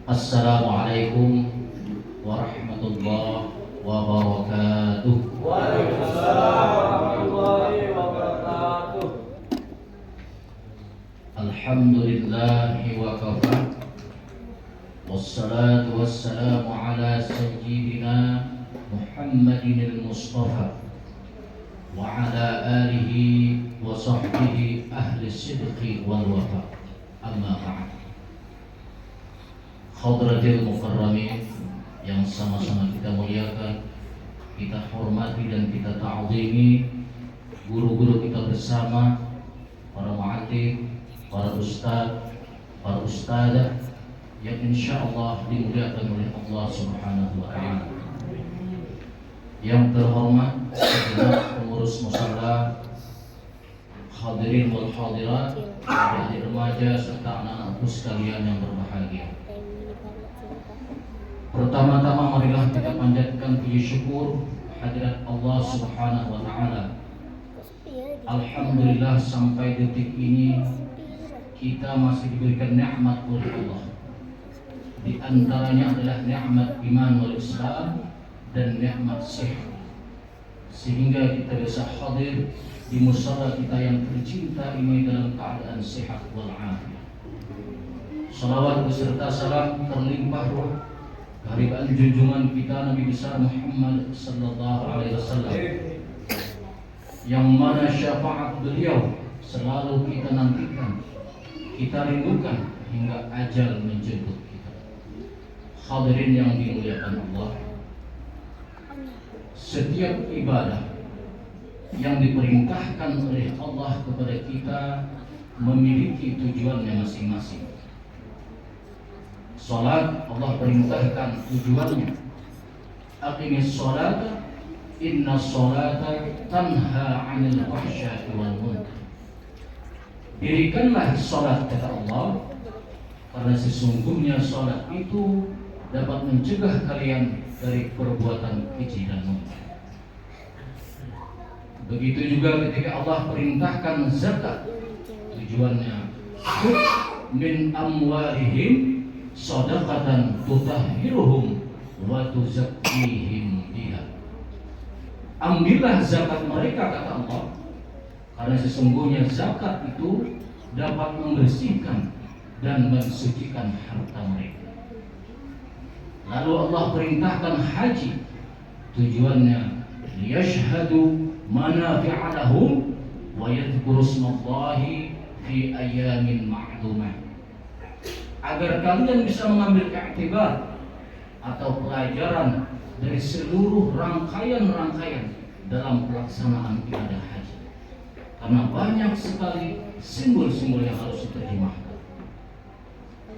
Assalamualaikum warahmatullahi wabarakatuh. Waalaikumsalam warahmatullahi wabarakatuh. Alhamdulillahi wa kafa. Wassalatu wassalamu ala sayyidina Muhammadin al-Mustafa wa ala alihi wa sahbihi ahli sidqi wal wafa. Amma ba'd. Hadratil mukarramin yang sama-sama kita muliakan, kita hormati dan kita ta'zimi guru-guru kita bersama, para mu'alim, para ustaz, para ustadzah yang insyaallah dimuliakan oleh Allah Subhanahu wa taala. Yang terhormat segenap pengurus musala, hadirin wal hadirat, adik-adik remaja serta anak-anakku sekalian yang berbahagia. Pertama-tama marilah kita panjatkan puji syukur hadirat Allah Subhanahu wa taala. Alhamdulillah sampai detik ini kita masih diberikan nikmat oleh Allah. Di antaranya adalah nikmat iman wal Islam dan nikmat sehat. Sehingga kita bisa hadir di musala kita yang tercinta ini dalam keadaan sehat wal afiat. Salawat beserta salam terlimpah ruh kehadiran junjungan kita Nabi besar Muhammad sallallahu alaihi wasallam, yang mana syafaat beliau selalu kita nantikan, kita rindukan hingga ajal menjemput kita. Hadirin yang dimuliakan Allah, setiap ibadah yang diperintahkan oleh Allah kepada kita memiliki tujuannya masing-masing. Salat Allah perintahkan tujuannya, aqimis salata inna salata tanha 'anil fahsya'i wal munkar. Dirikanlah salat kata Allah, karena sesungguhnya salat itu dapat mencegah kalian dari perbuatan keji dan munkar. Begitu juga ketika Allah perintahkan zakat, tujuannya min amwalihim shadaqatan tutahhiruhum wa tuzakkihim biha. Ambillah zakat mereka kata Allah, karena sesungguhnya zakat itu dapat membersihkan dan mensucikan harta mereka. Lalu Allah perintahkan haji, tujuannya liyashhadu manafi'a lahum wa yadhkuru ismallahi fi ayyamin ma'lumah, agar kalian bisa mengambil iktibar atau pelajaran dari seluruh rangkaian-rangkaian dalam pelaksanaan ibadah haji. Karena banyak sekali simbol-simbol yang harus diterjemahkan.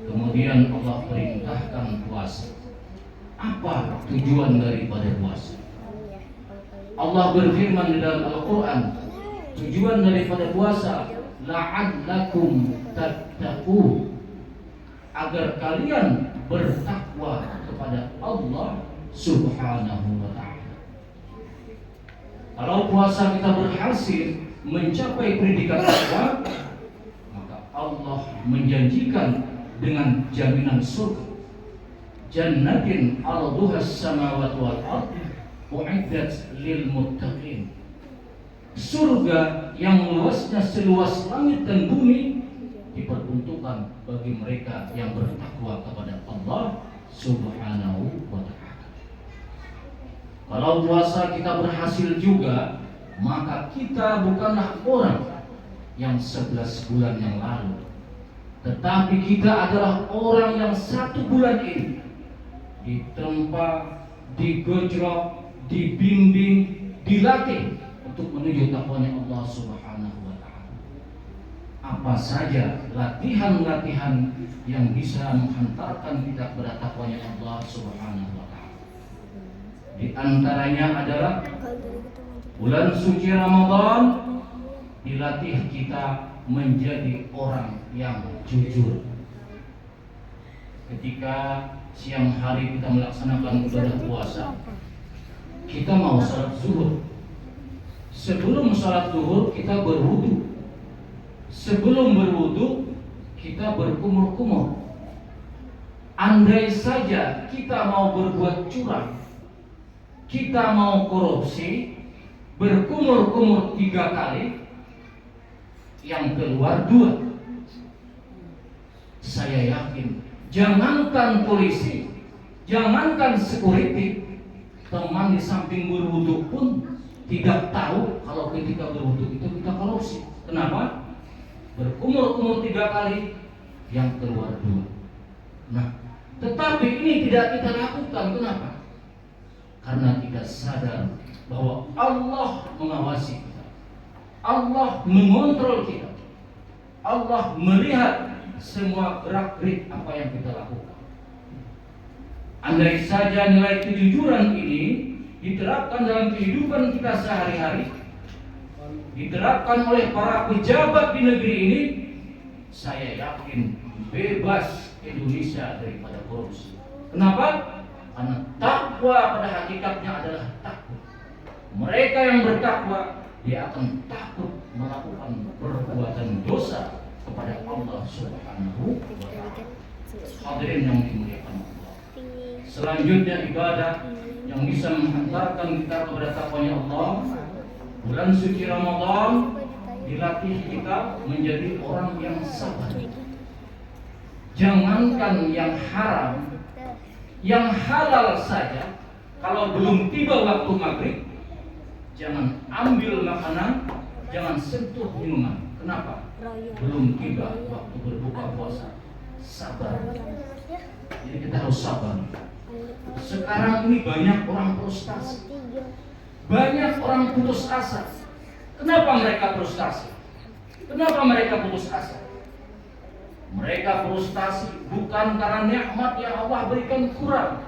Kemudian Allah perintahkan puasa. Apa tujuan daripada puasa? Allah berfirman di dalam Al-Quran, tujuan daripada puasa la'allakum tattaqun, agar kalian bertakwa kepada Allah Subhanahu wa ta'ala. Kalau puasa kita berhasil mencapai predikat takwa, maka Allah menjanjikan dengan jaminan surga, jannatin arduhas samawati wal ardh u'iddat lil muttaqin. Surga yang luasnya seluas langit dan bumi diperuntukkan bagi mereka yang bertakwa kepada Allah Subhanahu wa ta'ala. Kalau puasa kita berhasil juga, maka kita bukanlah orang yang 11 bulan yang lalu, tetapi kita adalah orang yang 1 bulan ini ditempa, digojlok, dibimbing, dilatih untuk menuju takwanya Allah Subhanahu wa ta'ala. Apa saja latihan-latihan yang bisa menghantarkan kita kepada takwanya Allah Subhanahu wa ta'ala. Di antaranya adalah bulan suci Ramadan dilatih kita menjadi orang yang jujur. Ketika siang hari kita melaksanakan ibadah puasa, kita mau salat zuhur. Sebelum salat zuhur kita berwudu. Sebelum berwudu kita berkumur-kumur. Andai saja kita mau berbuat curang, kita mau korupsi, berkumur-kumur 3 kali, yang keluar 2. Saya yakin, jangankan polisi, jangankan security, teman di samping berwudu pun tidak tahu kalau ketika berwudu itu kita korupsi. Kenapa? Berkumur-kumur 3 kali, yang keluar 2. Nah, tetapi ini tidak kita lakukan. Kenapa? Karena kita sadar bahwa Allah mengawasi kita, Allah mengontrol kita, Allah melihat semua gerak-gerik apa yang kita lakukan. Andai saja nilai kejujuran ini diterapkan dalam kehidupan kita sehari-hari, diterapkan oleh para pejabat di negeri ini, saya yakin bebas Indonesia daripada korupsi. Kenapa? Karena takwa pada hakikatnya adalah takut. Mereka yang bertakwa, dia akan takut melakukan perbuatan dosa kepada Allah Subhanahu wa ta'ala. Hadirin yang dimuliakan Allah. Selanjutnya ibadah yang bisa menghantarkan kita kepada takwanya Allah. Bulan suci Ramadan dilatih kita menjadi orang yang sabar. Jangankan yang haram, yang halal saja, kalau belum tiba waktu maghrib, jangan ambil makanan, jangan sentuh minuman. Kenapa? Belum tiba waktu berbuka puasa. Sabar. Jadi kita harus sabar. Sekarang ini banyak orang frustasi, banyak orang putus asa. Kenapa mereka frustasi? Kenapa mereka putus asa? Mereka frustasi bukan karena nikmat yang Allah berikan kurang.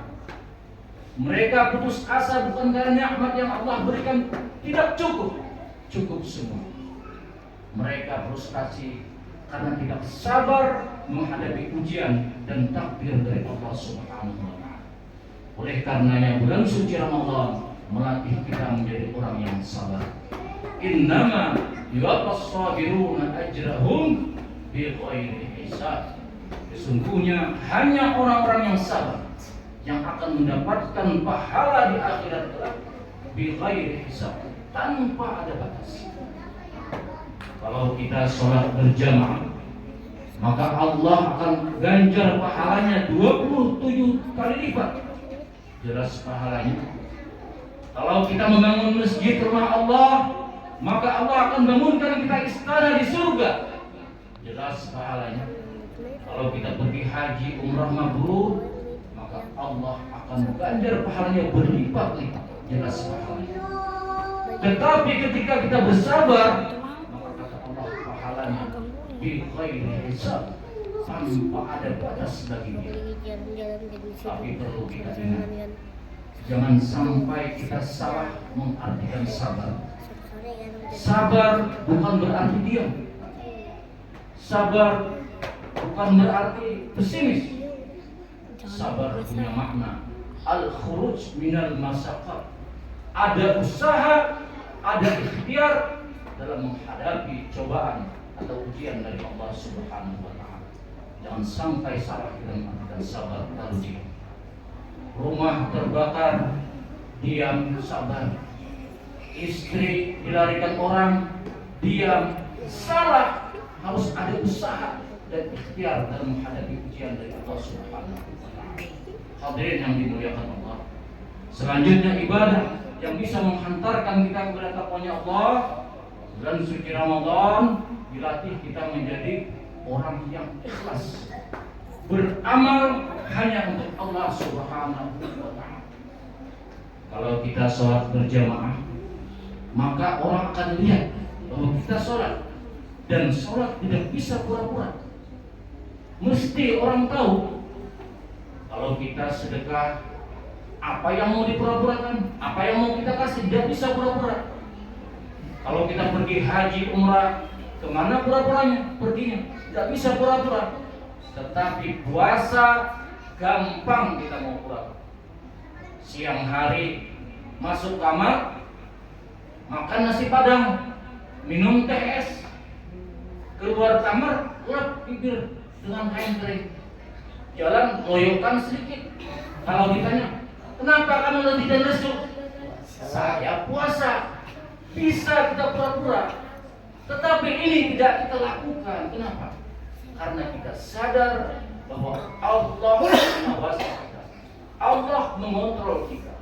Mereka putus asa bukan karena nikmat yang Allah berikan tidak cukup. Cukup semua. Mereka frustasi karena tidak sabar menghadapi ujian dan takdir dari Allah Subhanahu wa ta'ala. Oleh karenanya bulan suci Ramadan melatih kita menjadi orang yang sabar. Innama yuwaffas sabiruna ajrahum bighairi hisab. Sesungguhnya hanya orang-orang yang sabar yang akan mendapatkan pahala di akhirat kelak bighairi hisab, tanpa ada batas. Kalau kita sholat berjamaah, maka Allah akan ganjar pahalanya 27 kali lipat. Jelas pahalanya. Kalau kita membangun masjid rumah Allah, maka Allah akan bangunkan kita istana di surga. Jelas pahalanya. Kalau kita pergi haji, umrah mabrur, maka Allah akan ganjar pahalanya berlipat-lipat. Jelas pahalanya. Tetapi ketika kita bersabar, maka kata Allah pahalanya bi ghairi hisab, tanpa ada batas baginya. Tapi perlu kita ingat, jangan sampai kita salah mengartikan sabar. Sabar bukan berarti diam. Sabar bukan berarti pesimis. Sabar punya makna al-khuruj minal masaqat. Ada usaha, ada ikhtiar dalam menghadapi cobaan atau ujian dari Allah Subhanahu wa ta'ala. Jangan sampai salah kita mengartikan sabar lalu diam. Rumah terbakar, diam, sabar. Istri dilarikan orang, diam, salah. Harus ada usaha dan ikhtiar dalam menghadapi ujian dari Allah Subhanahu wa ta'ala. Hadirin yang dimuliakan Allah. Selanjutnya ibadah yang bisa menghantarkan kita kepada takwanya Allah. Bulan suci Ramadan dilatih kita menjadi orang yang ikhlas, beramal hanya untuk Allah Subhanahu wa ta'ala. Kalau kita sholat berjamaah, maka orang akan lihat bahwa kita sholat, dan sholat tidak bisa pura-pura. Mesti orang tahu. Kalau kita sedekah, apa yang mau dipura-purakan, apa yang mau kita kasih, tidak bisa pura-pura. Kalau kita pergi haji, umrah, kemana pura-puranya? Perginya, tidak bisa pura-pura. Tetapi puasa, gampang kita mau pura-pura. Siang hari masuk kamar, makan nasi padang, minum teh es, keluar kamar, lap bibir dengan kain kering. jalan loyokan sedikit. Kalau ditanya, kenapa kamu letih dan lesu? Saya puasa. Bisa kita pura-pura, tetapi ini tidak kita lakukan. Kenapa? Karena kita sadar bahwa Allah mengawasi kita. Allah mengontrol kita.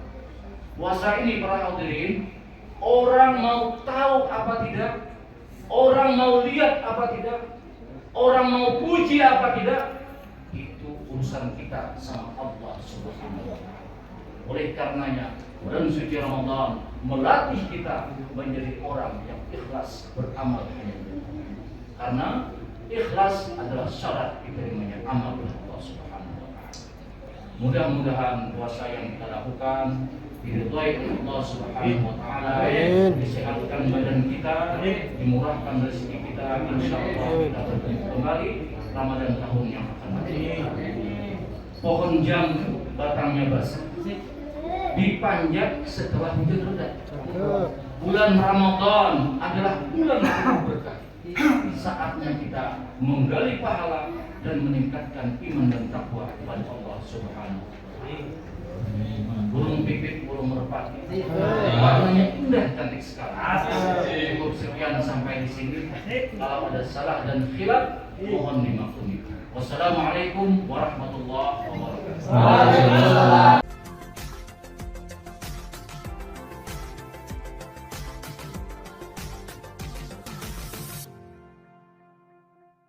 Puasa ini para hadirin, orang mau tahu apa tidak, orang mau lihat apa tidak, orang mau puji apa tidak, itu urusan kita sama Allah Subhanahu wa Ta'ala. Oleh karenanya, bulan suci Ramadan melatih kita menjadi orang yang ikhlas beramal hanya untuk Allah. Karena ikhlas adalah syarat diterimanya amal oleh Allah Subhanahu wa Ta'ala. Mudah-mudahan puasa yang kita lakukan diridhai oleh Allah Subhanahu wa Ta'ala, disehatkan badan kita, dimurahkan rezeki kita, insyaallah kita bertemu kembali Ramadan tahun yang akan datang. Pohon jambu batangnya basah, dipanjat setelah hujan reda. Bulan Ramadan adalah bulan yang berkah. Saatnya kita menggali pahala dan meningkatkan iman dan takwa kepada Allah Subhanahu wa Ta'ala. Burung pipit, burung merpati, warnanya indah, cantik sekali. Cukup sekian sampai di sini. Kalau ada salah dan khilaf, mohon dimaklumi. Wassalamualaikum warahmatullahi wabarakatuh.